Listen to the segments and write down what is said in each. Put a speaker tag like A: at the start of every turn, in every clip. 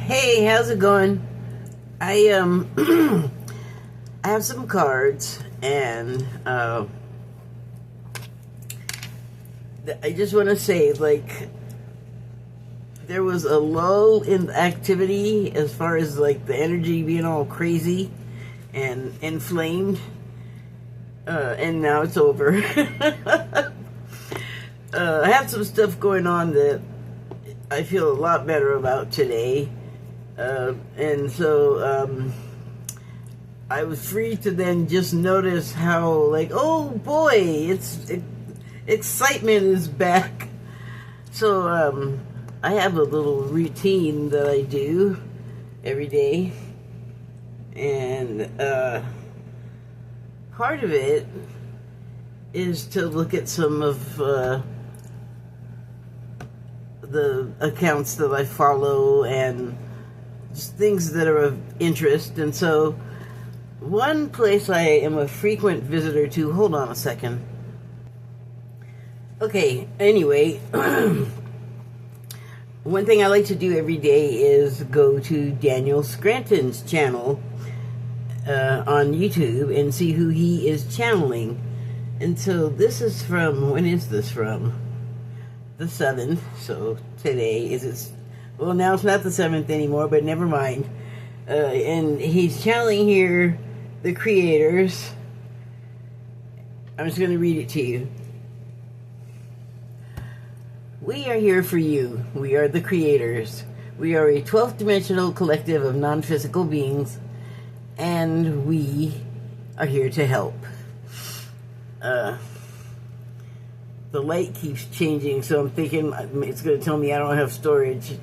A: Hey, how's it going? I I have some cards, and I just want to say, like, there was a lull in activity as far as like the energy being all crazy and inflamed, and now it's over. I have some stuff going on that I feel a lot better about today, and so I was free to then just notice how, like, oh boy, excitement is back. So I have a little routine that I do every day, and part of it is to look at some of the accounts that I follow and just things that are of interest. And so one place I am a frequent visitor to, hold on a second. Okay, anyway, one thing I like to do every day is go to Daniel Scranton's channel on YouTube and see who he is channeling. And so this is from, when is this from? The 7th. So today is, well, now it's not the 7th anymore, but never mind. And he's channeling here the creators. I'm just going to read it to you. We are here for you. We are the creators. We are a 12th dimensional collective of non-physical beings, and we are here to help. The light keeps changing, so I'm thinking it's going to tell me I don't have storage.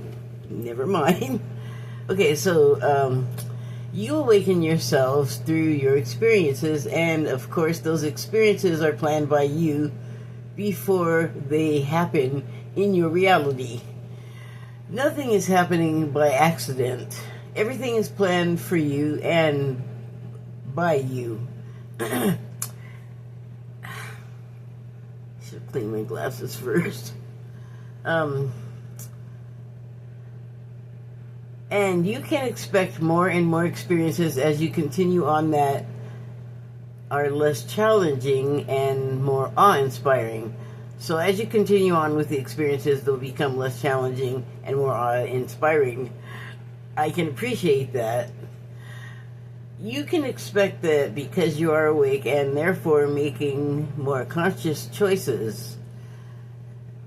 A: Never mind. Okay, so you awaken yourselves through your experiences, and of course those experiences are planned by you before they happen in your reality. Nothing is happening by accident. Everything is planned for you and by you. Should clean my glasses first. And you can expect more and more experiences as you continue on that are less challenging and more awe-inspiring. So as you continue on with the experiences, they'll become less challenging and more awe-inspiring. I can appreciate that. You can expect that because you are awake and therefore making more conscious choices.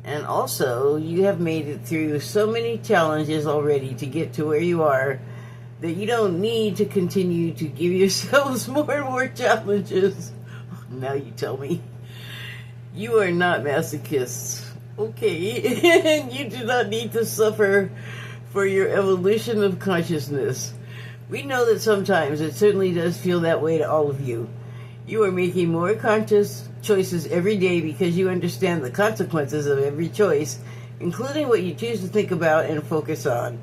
A: And also, you have made it through so many challenges already to get to where you are that you don't need to continue to give yourselves more and more challenges. Now you tell me. You are not masochists, okay? And you do not need to suffer for your evolution of consciousness. We know that sometimes it certainly does feel that way to all of you. You are making more conscious choices every day because you understand the consequences of every choice, including what you choose to think about and focus on.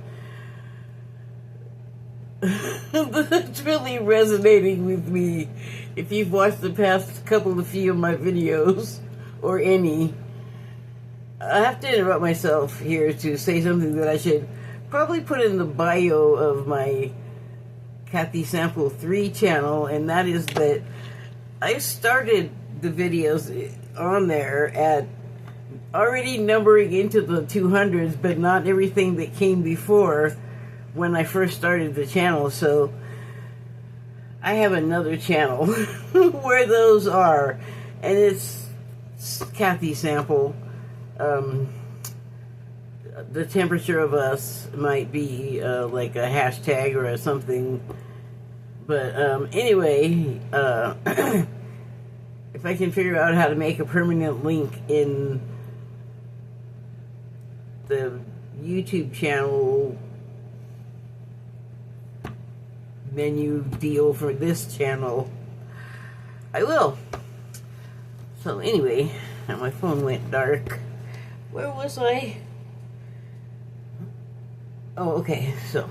A: It's really resonating with me. If you've watched the past few of my videos, or any, I have to interrupt myself here to say something that I should probably put in the bio of my Kathy Sample 3 channel, and that is that I started the videos on there at already numbering into the 200s, but not everything that came before when I first started the channel. So I have another channel where those are, and it's Kathy Sample. The temperature of us might be like a hashtag or something, but anyway, if I can figure out how to make a permanent link in the YouTube channel menu deal for this channel, I will. So anyway, my phone went dark. Where was I? Oh, okay, so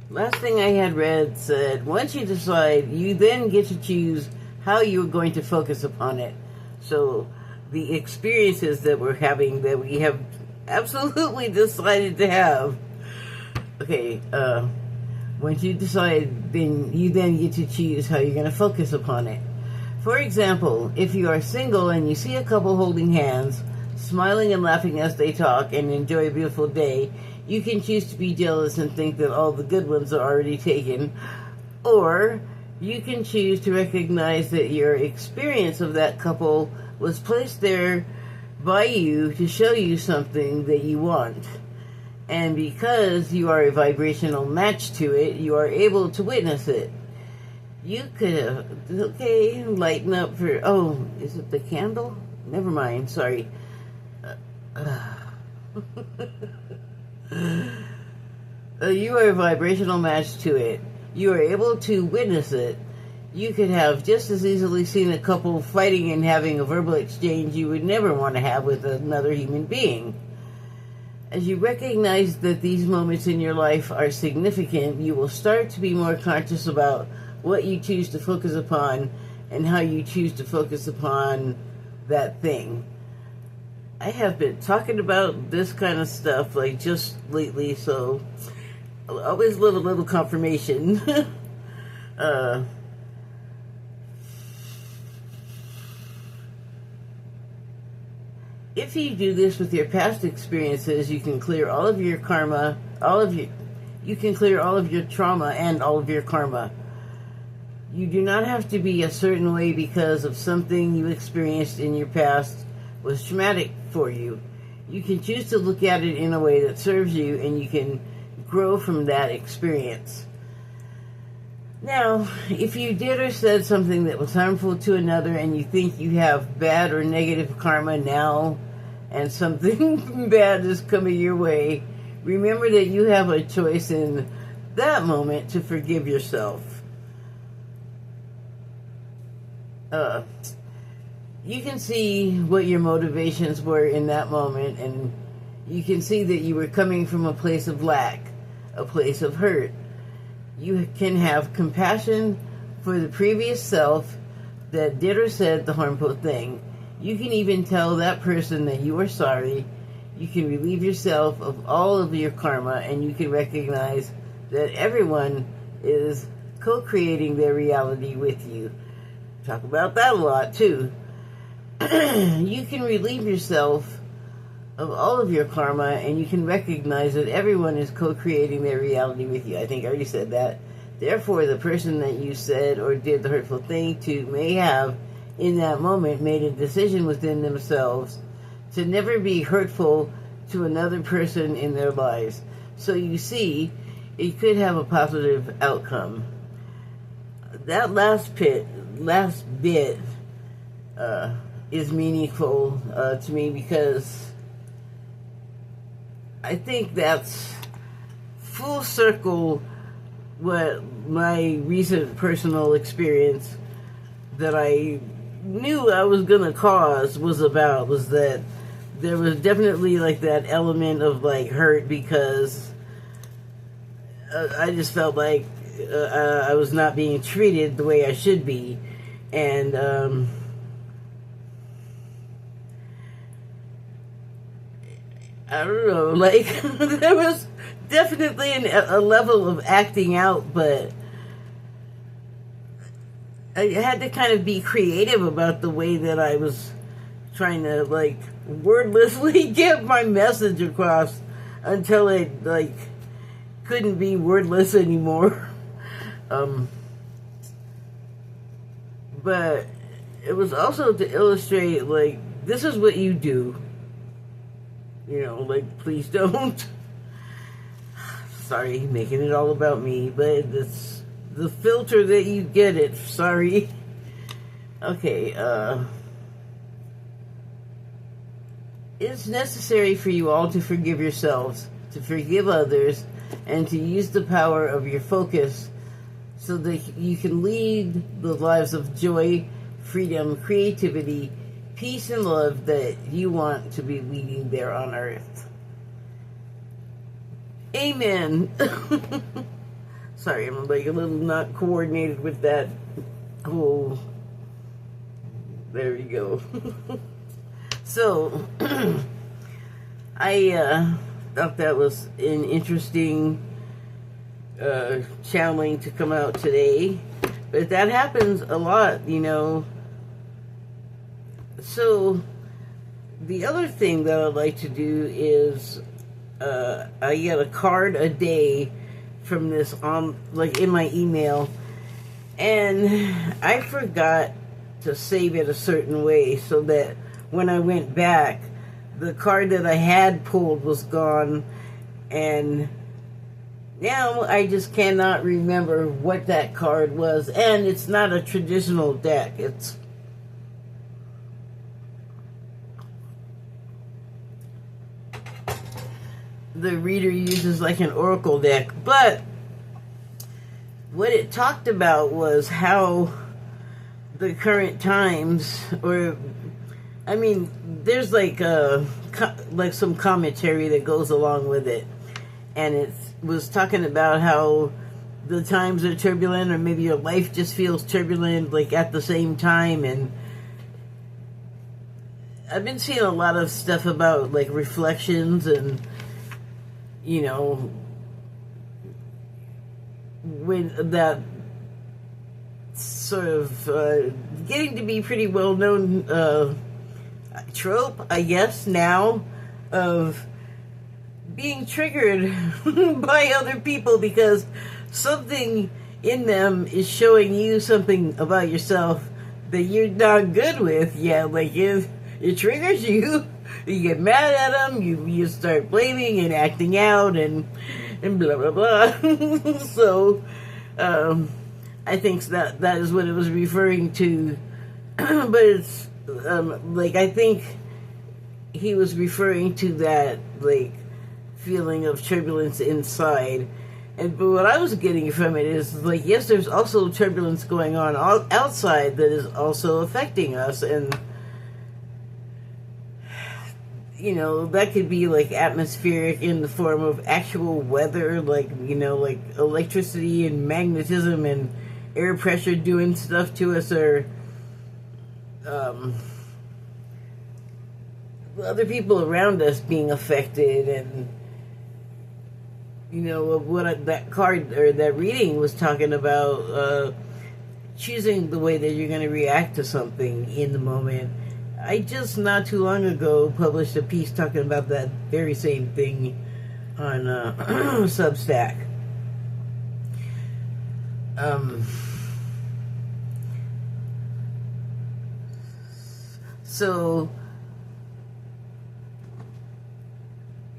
A: last thing I had read said, once you decide, you then get to choose how you're going to focus upon it. So the experiences that we're having, that we have absolutely decided to have, Okay, once you decide, then you get to choose how you're going to focus upon it. For example, if you are single and you see a couple holding hands, smiling and laughing as they talk and enjoy a beautiful day, you can choose to be jealous and think that all the good ones are already taken, or you can choose to recognize that your experience of that couple was placed there by you to show you something that you want. And because you are a vibrational match to it, you are able to witness it. You could have, okay, lighten up for, oh, is it the candle? Never mind, sorry. You are a vibrational match to it. You are able to witness it. You could have just as easily seen a couple fighting and having a verbal exchange you would never want to have with another human being. As you recognize that these moments in your life are significant, you will start to be more conscious about what you choose to focus upon and how you choose to focus upon that thing. I have been talking about this kind of stuff like just lately, so I always love a little confirmation. If you do this with your past experiences, you can clear all of your karma, you can clear all of your trauma and all of your karma. You do not have to be a certain way because of something you experienced in your past was traumatic for you. You can choose to look at it in a way that serves you, and you can grow from that experience. Now, if you did or said something that was harmful to another and you think you have bad or negative karma now and something bad is coming your way, remember that you have a choice in that moment to forgive yourself. You can see what your motivations were in that moment, and you can see that you were coming from a place of lack, a place of hurt. You can have compassion for the previous self that did or said the harmful thing. You can even tell that person that you are sorry. You can relieve yourself of all of your karma, and you can recognize that everyone is co-creating their reality with you. Talk about that a lot, too. You can relieve yourself of all of your karma, and you can recognize that everyone is co-creating their reality with you. I think I already said that. Therefore, the person that you said or did the hurtful thing to may have, in that moment, made a decision within themselves to never be hurtful to another person in their lives. So you see, it could have a positive outcome. That last bit is meaningful to me because I think that's full circle what my recent personal experience that I knew I was going to cause was about, was that there was definitely like that element of like hurt because I just felt like I was not being treated the way I should be. And I don't know, like, there was definitely a level of acting out, but I had to kind of be creative about the way that I was trying to, like, wordlessly get my message across until it, like, couldn't be wordless anymore. But it was also to illustrate, like, this is what you do. You know, like, please don't. Sorry, making it all about me, but it's the filter that you get it. Sorry. Okay, it's necessary for you all to forgive yourselves, to forgive others, and to use the power of your focus so that you can lead the lives of joy, freedom, creativity, peace, and love that you want to be leading there on earth. Amen. Sorry, I'm like a little not coordinated with that whole... There we go. So, I thought that was an interesting channeling to come out today. But that happens a lot, you know. So the other thing that I'd like to do is I get a card a day from this like in my email, and I forgot to save it a certain way so that when I went back, the card that I had pulled was gone, and now I just cannot remember what that card was. And it's not a traditional deck. It's the reader uses like an oracle deck. But what it talked about was how the current times, or I mean, there's like some commentary that goes along with it, and it was talking about how the times are turbulent, or maybe your life just feels turbulent, like at the same time. And I've been seeing a lot of stuff about like reflections, and you know, when that sort of getting to be pretty well known trope, I guess, now, of being triggered by other people because something in them is showing you something about yourself that you're not good with. Yeah, like if it triggers you, you get mad at them, you start blaming and acting out and blah blah blah. So I think that is what it was referring to. But it's like, I think he was referring to that like feeling of turbulence inside. But what I was getting from it is like, yes, there's also turbulence going on outside that is also affecting us. And you know, that could be like atmospheric in the form of actual weather, like, you know, like electricity and magnetism and air pressure doing stuff to us, or other people around us being affected. And you know, what that card or that reading was talking about, choosing the way that you're going to react to something in the moment. I just not too long ago published a piece talking about that very same thing on Substack. So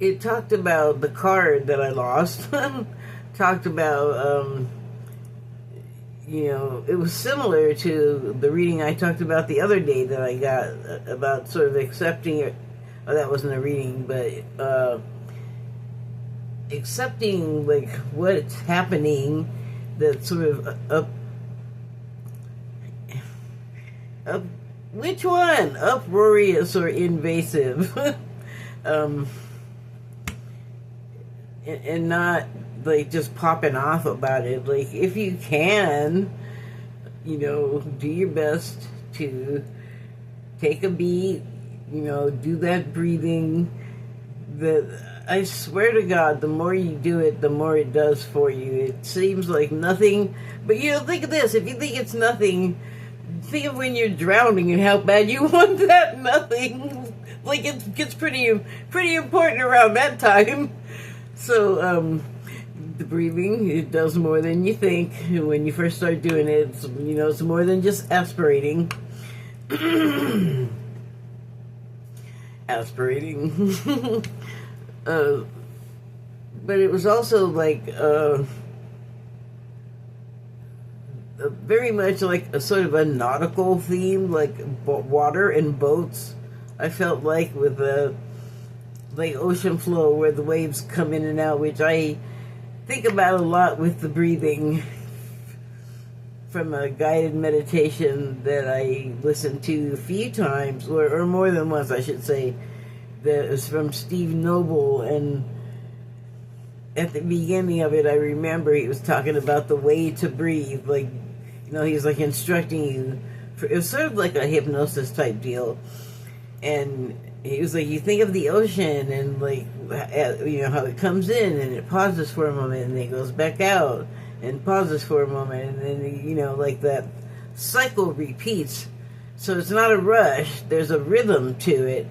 A: it talked about the card that I lost. Talked about you know, it was similar to the reading I talked about the other day that I got about sort of accepting it. Oh, that wasn't a reading, but accepting like what's happening, that sort of which one? Uproarious or invasive? And not like just popping off about it. Like, if you can, you know, do your best to take a beat, you know, do that breathing. I swear to God, the more you do it, the more it does for you. It seems like nothing, but you know, think of this. If you think it's nothing, think of when you're drowning and how bad you want that nothing. Like, it gets pretty important around that time. So, the breathing, it does more than you think. When you first start doing it, it's, you know, it's more than just aspirating. Aspirating. But it was also like very much like a sort of a nautical theme, like water and boats. I felt like with like ocean flow, where the waves come in and out, which I think about a lot with the breathing from a guided meditation that I listened to a few times, or more than once, I should say, that was from Steve Noble. And at the beginning of it, I remember he was talking about the way to breathe. Like, you know, he's like instructing you. It was sort of like a hypnosis type deal. And he was like, you think of the ocean and like how it comes in and it pauses for a moment and then it goes back out and pauses for a moment, and then like that cycle repeats. So it's not a rush. There's a rhythm to it,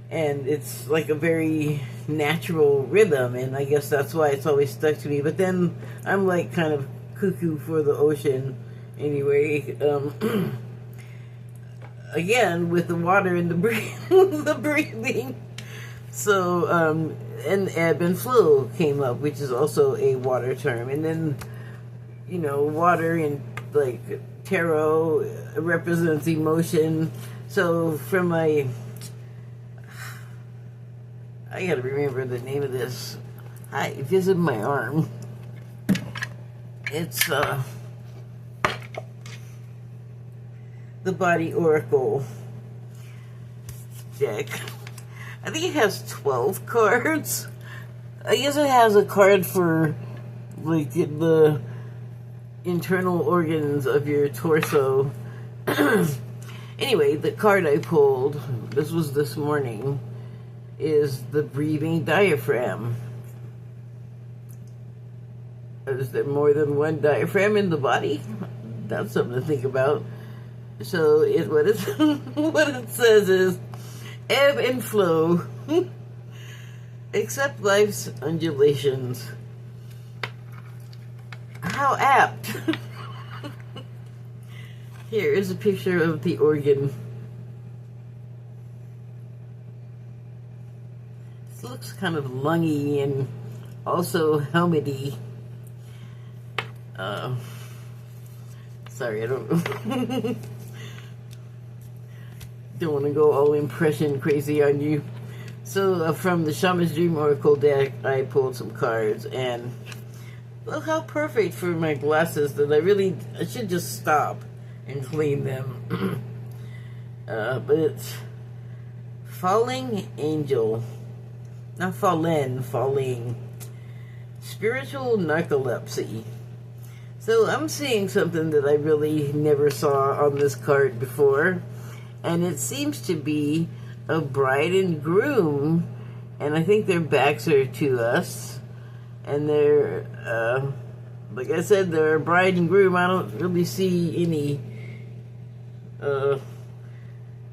A: and it's like a very natural rhythm, and I guess that's why it's always stuck to me. But then I'm like kind of cuckoo for the ocean anyway. Again, with the water and the breathing. So, and ebb and flow came up, which is also a water term. And then, water in like tarot represents emotion. So from I gotta remember the name of this. I visit my arm. It's the Body Oracle deck. I think it has 12 cards. I guess it has a card for like the internal organs of your torso. Anyway, the card I pulled, this was this morning, is the breathing diaphragm. Is there more than one diaphragm in the body? That's something to think about. So what it says is, ebb and flow, accept life's undulations. How apt. Here is a picture of the organ. It looks kind of lungy and also helmety. Sorry, I don't don't want to go all impression crazy on you. So from the Shaman's Dream Oracle deck, I pulled some cards, and look how perfect for my glasses that I should just stop and clean them. But it's Falling Angel. Not falling. Spiritual Narcolepsy. So I'm seeing something that I really never saw on this card before. And it seems to be a bride and groom. And I think their backs are to us. And they're, like I said, they're a bride and groom. I don't really see any, oh,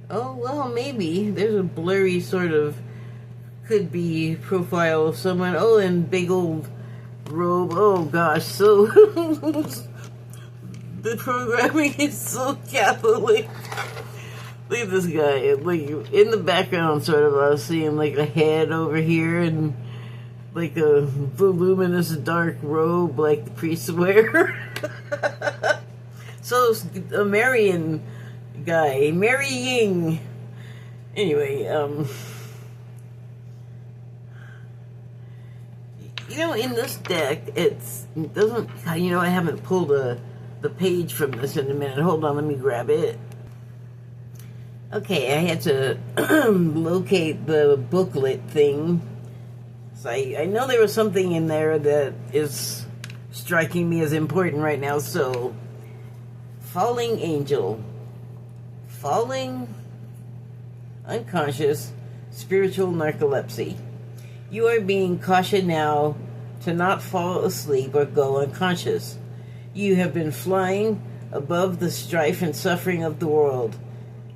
A: well, maybe. There's a blurry sort of, could be profile of someone. Oh, and big old robe. Oh, gosh. So, the programming is so Catholic. Look at this guy. Like, in the background, sort of, I was seeing, like, a head over here and like a voluminous dark robe like the priests wear. So a Marian guy, marrying. Anyway, in this deck, it doesn't, I haven't pulled the page from this in a minute. Hold on, let me grab it. Okay, I had to locate the booklet thing. So I know there was something in there that is striking me as important right now. So, Falling Angel. Falling unconscious, spiritual narcolepsy. You are being cautioned now to not fall asleep or go unconscious. You have been flying above the strife and suffering of the world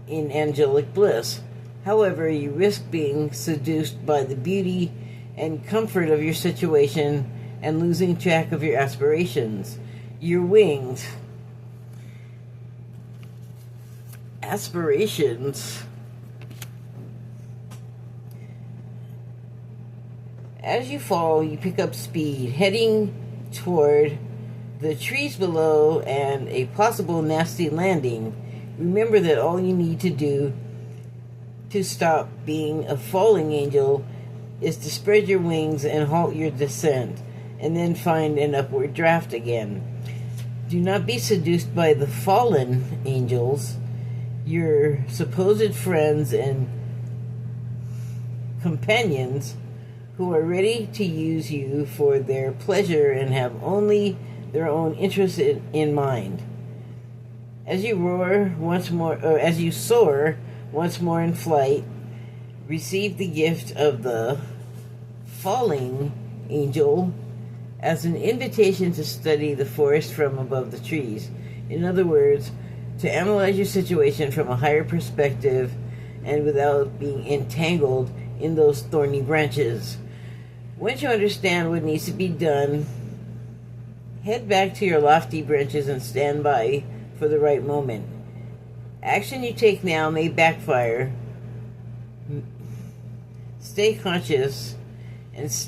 A: in angelic bliss. However, you risk being seduced by the beauty and comfort of your situation and losing track of your aspirations. Your wings. Aspirations. As you fall, you pick up speed, heading toward the trees below and a possible nasty landing. Remember that all you need to do to stop being a falling angel is to spread your wings and halt your descent, and then find an upward draft again. Do not be seduced by the fallen angels, your supposed friends and companions who are ready to use you for their pleasure and have only their own interest in mind. As you roar once more, or as you soar once more in flight, receive the gift of the falling angel as an invitation to study the forest from above the trees. In other words, to analyze your situation from a higher perspective and without being entangled in those thorny branches. Once you understand what needs to be done, head back to your lofty branches and stand by for the right moment. Action you take now may backfire. Stay conscious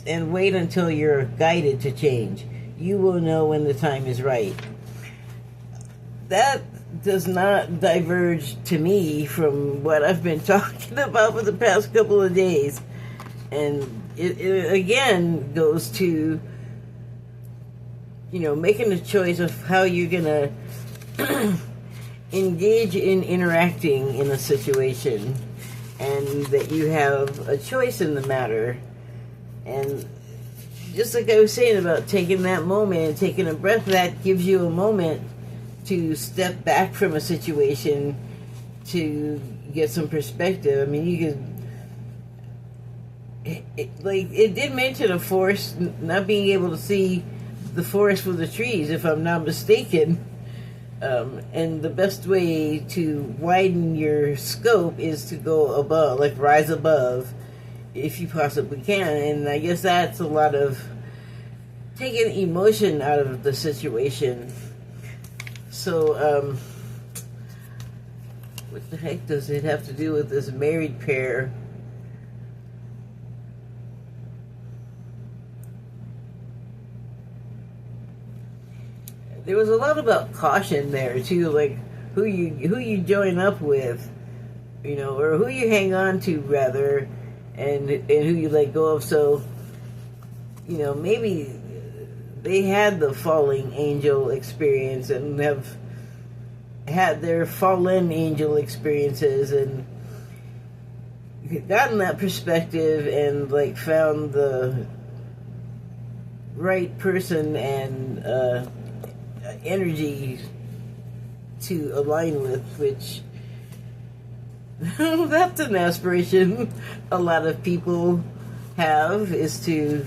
A: and wait until you're guided to change. You will know when the time is right. That does not diverge to me from what I've been talking about for the past couple of days. And it again goes to, making a choice of how you're going to engage in interacting in a situation, and that you have a choice in the matter. And just like I was saying about taking that moment and taking a breath, that gives you a moment to step back from a situation to get some perspective. I mean, you could, it did mention a forest, not being able to see the forest for the trees, if I'm not mistaken. And the best way to widen your scope is to go above, like rise above, if you possibly can. And I guess that's a lot of taking emotion out of the situation. So, what the heck does it have to do with this married pair? There was a lot about caution there too, like who you join up with, or who you hang on to rather, and who you let go of. So, maybe they had the falling angel experience and have had their fallen angel experiences and gotten that perspective and found the right person and energy to align with, which that's an aspiration a lot of people have, is to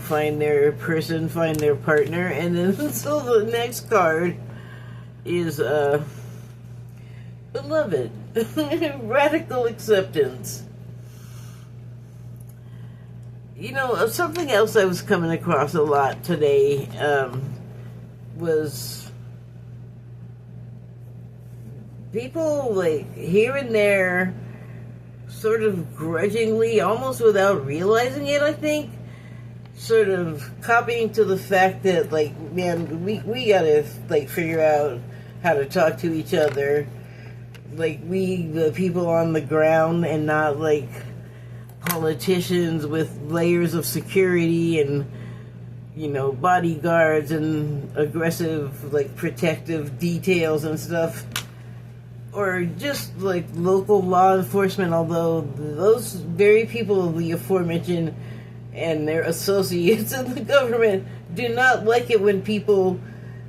A: find their person, find their partner. And then so the next card is beloved. Radical acceptance. Something else I was coming across a lot today was people here and there sort of grudgingly, almost without realizing it, I think, sort of copying to the fact that man, we gotta figure out how to talk to each other, we the people on the ground, and not politicians with layers of security and bodyguards and aggressive, protective details and stuff. Or just, local law enforcement, although those very people, the aforementioned, and their associates in the government, do not like it when people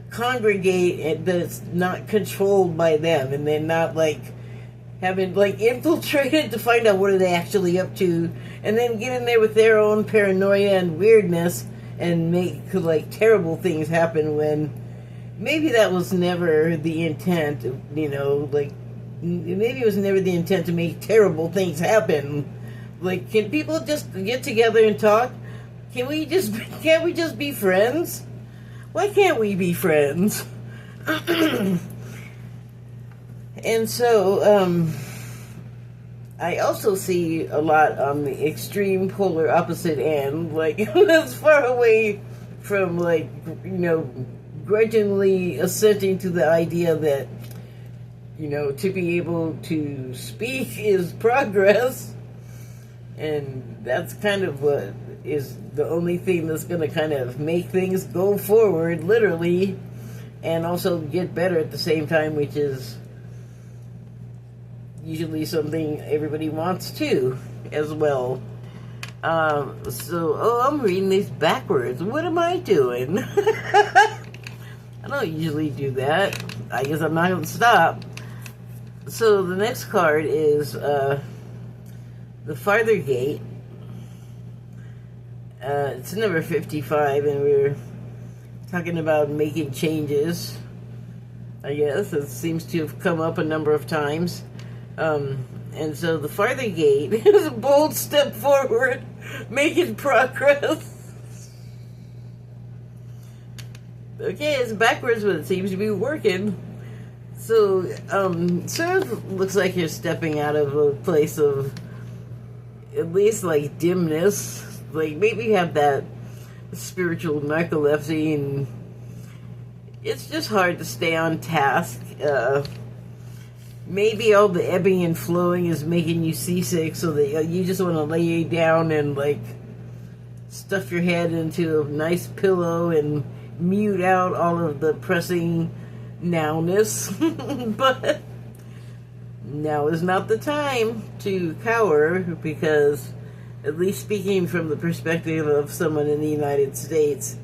A: congregate that's not controlled by them, and they're not, having, infiltrated to find out what are they actually up to, and then get in there with their own paranoia and weirdness and make terrible things happen when maybe that was never the intent. Maybe it was never the intent to make terrible things happen. Can people just get together and talk? Can't we just be friends? Why can't we be friends? And so I also see a lot on the extreme polar opposite end, as far away from, grudgingly assenting to the idea that, to be able to speak is progress. And that's kind of what is the only thing that's going to kind of make things go forward, literally, and also get better at the same time, which is usually something everybody wants too, as well. I'm reading these backwards. What am I doing? I don't usually do that. I guess I'm not going to stop. So the next card is the farther gate. It's number 55, and we're talking about making changes. I guess it seems to have come up a number of times. And so the farther gate is a bold step forward, making progress. Okay, it's backwards, but it seems to be working. So, sort of looks like you're stepping out of a place of at least like dimness. Like maybe you have that spiritual narcolepsy, and it's just hard to stay on task. Maybe all the ebbing and flowing is making you seasick, so that you just want to lay down and like stuff your head into a nice pillow and mute out all of the pressing nowness. But now is not the time to cower, because at least speaking from the perspective of someone in the United States,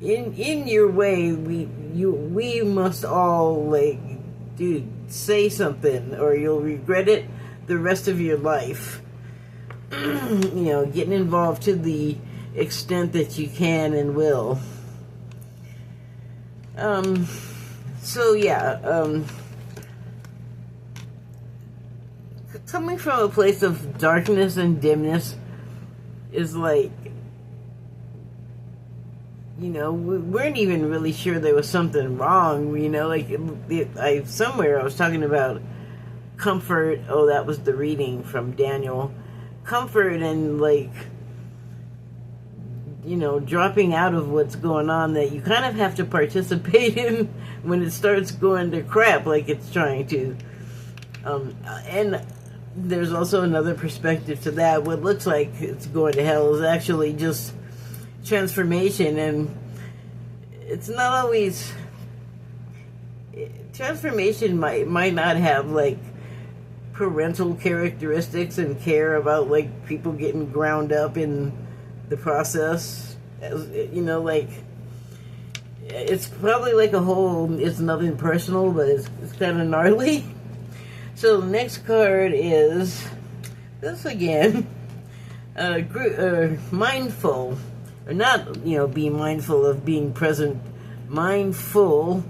A: in your way, we must all, like, dude, say something or you'll regret it the rest of your life. You know, getting involved to the extent that you can and will. So yeah, coming from a place of darkness and dimness is like, you know, we weren't even really sure there was something wrong, you know, like, somewhere I was talking about comfort. Oh, that was the reading from Daniel. Comfort and, like, you know, dropping out of what's going on that you kind of have to participate in when it starts going to crap like it's trying to. And there's also another perspective to that. What looks like it's going to hell is actually just transformation, and it's not always. Transformation might not have like parental characteristics and care about like people getting ground up in the process. You know, like, it's probably like a whole, it's nothing personal, but it's kind of gnarly. So the next card is this again. Mindful, or not, you know, being mindful of being present, mindful,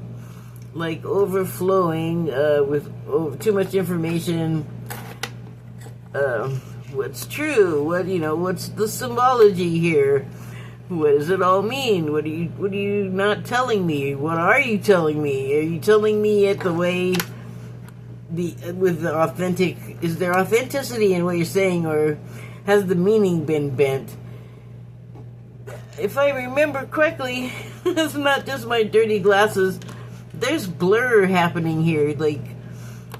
A: like overflowing with too much information. What's true? What, you know? What's the symbology here? What does it all mean? What are you not telling me? What are you telling me? Are you telling me it the way with the authentic? Is there authenticity in what you're saying, or has the meaning been bent? If I remember correctly, it's not just my dirty glasses. There's blur happening here. Like,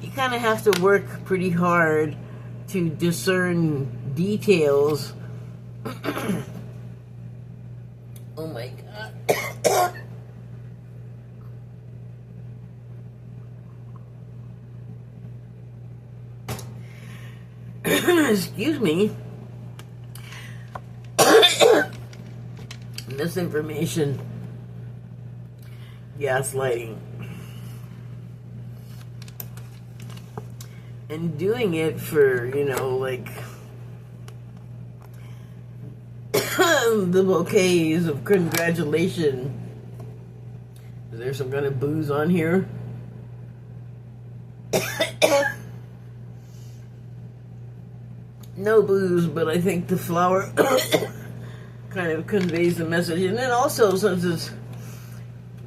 A: you kind of have to work pretty hard to discern details. Oh my god. Excuse me. Misinformation, gaslighting, and doing it for, you know, like, the bouquets of congratulation. Is there some kind of booze on here? No booze, but I think the flower kind of conveys the message. And then also, since it's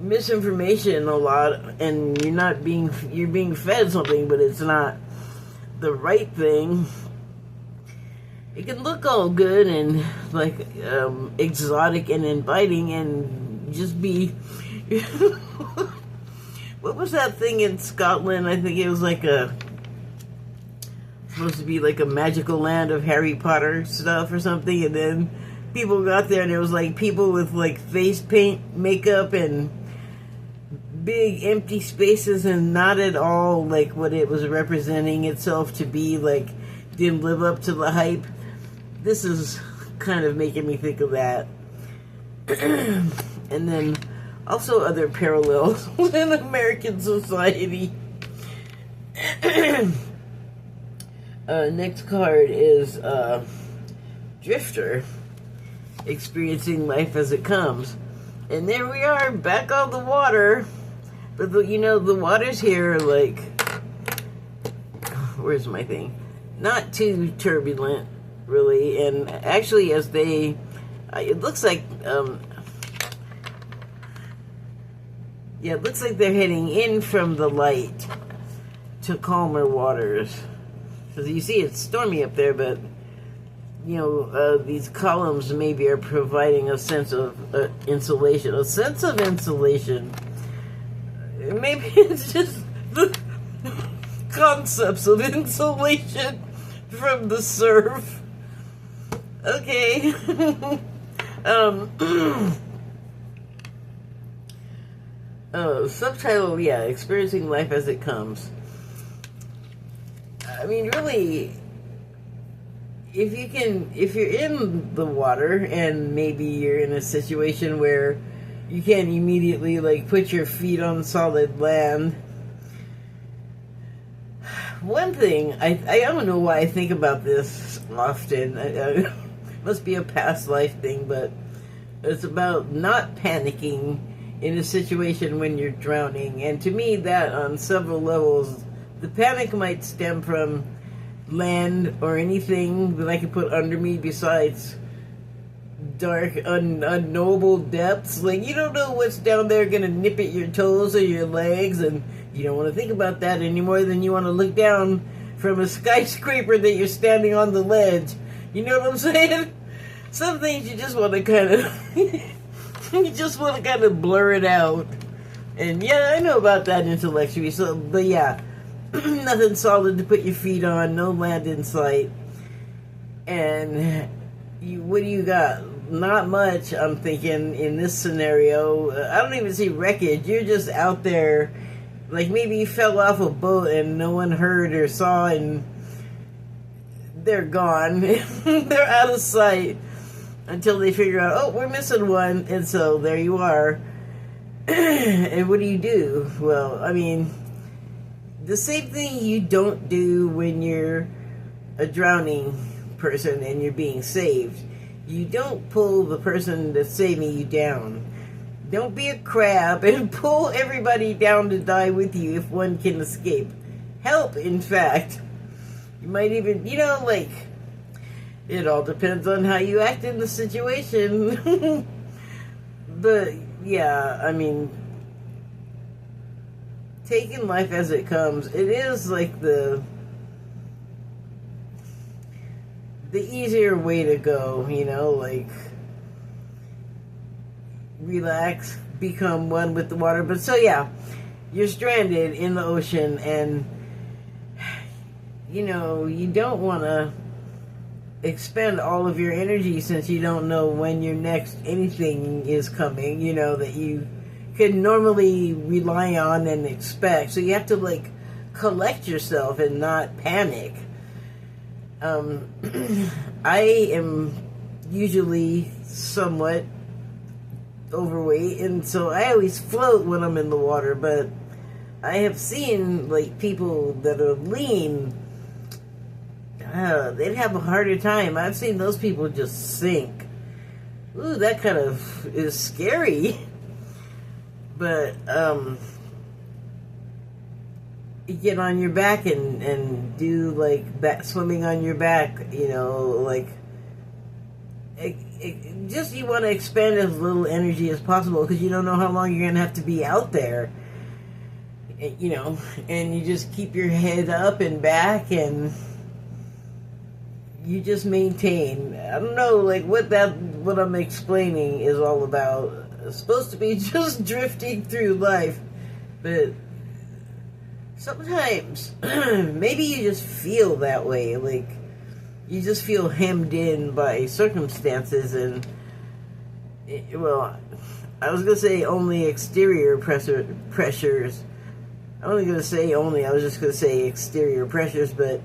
A: misinformation a lot, and you're being fed something, but it's not the right thing, it can look all good and like exotic and inviting, and just be what was that thing in Scotland? I think it was like supposed to be like a magical land of Harry Potter stuff or something, and then people got there and it was like people with like face paint, makeup, and big empty spaces, and not at all like what it was representing itself to be. Like, didn't live up to the hype. This is kind of making me think of that. And then also other parallels in American society. Next card is Drifter. experiencing life as it comes. And there we are, back on the water. But the waters here are like, where's my thing? Not too turbulent, really. And actually, as they, it looks like, it looks like they're heading in from the light to calmer waters. Because you see, it's stormy up there, but these columns maybe are providing a sense of insulation. A sense of insulation. Maybe it's just the concepts of insulation from the surf. Okay. Subtitle, experiencing life as it comes. I mean, really, if you're in the water and maybe you're in a situation where you can't immediately like put your feet on solid land. One thing, I don't know why I think about this often. It must be a past life thing, but it's about not panicking in a situation when you're drowning. And to me, that on several levels, the panic might stem from land or anything that I could put under me besides dark, unknowable depths. Like, you don't know what's down there gonna nip at your toes or your legs, and you don't want to think about that any more than you want to look down from a skyscraper that you're standing on the ledge. You know what I'm saying? Some things you just want to kind of you just want to kind of blur it out. And yeah, I know about that intellectually. So, but yeah, nothing solid to put your feet on, no land in sight, and what do you got? Not much, I'm thinking, in this scenario. I don't even see wreckage. You're just out there, like maybe you fell off a boat and no one heard or saw, and they're gone. They're out of sight until they figure out, oh, we're missing one, and so there you are. And what do? Well, I mean, the same thing you don't do when you're a drowning person and you're being saved. You don't pull the person that's saving you down. Don't be a crab and pull everybody down to die with you if one can escape. Help, in fact. You might even, like, it all depends on how you act in the situation. But, yeah, I mean, taking life as it comes, it is like the easier way to go, like relax, become one with the water. But so yeah, you're stranded in the ocean, and you don't want to expend all of your energy since you don't know when your next anything is coming, that you could normally rely on and expect. So you have to like collect yourself and not panic. I am usually somewhat overweight, and so I always float when I'm in the water, but I have seen like people that are lean, they'd have a harder time. I've seen those people just sink. Ooh, that kind of is scary. But you get on your back and do like back swimming on your back, like just you want to expend as little energy as possible because you don't know how long you're gonna have to be out there, and you just keep your head up and back, and you just maintain. I don't know, like what I'm explaining is all about. It's supposed to be just drifting through life, but sometimes, maybe you just feel that way, like, you just feel hemmed in by circumstances, and, well, I was going to say only exterior pressures. I wasn't going to say only, I was just going to say exterior pressures, but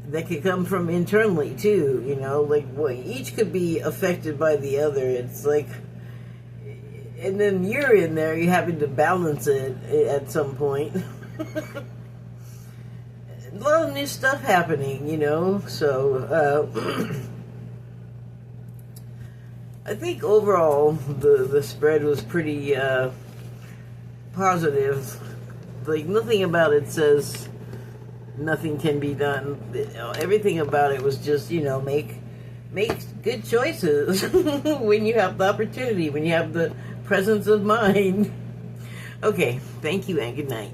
A: that could come from internally, too, like, well, each could be affected by the other. It's like, and then you're in there, you're having to balance it at some point. A lot of new stuff happening, so, I think overall the spread was pretty positive. Like, nothing about it says nothing can be done. Everything about it was just, make good choices when you have the opportunity, when you have the presence of mind. Okay, thank you and good night.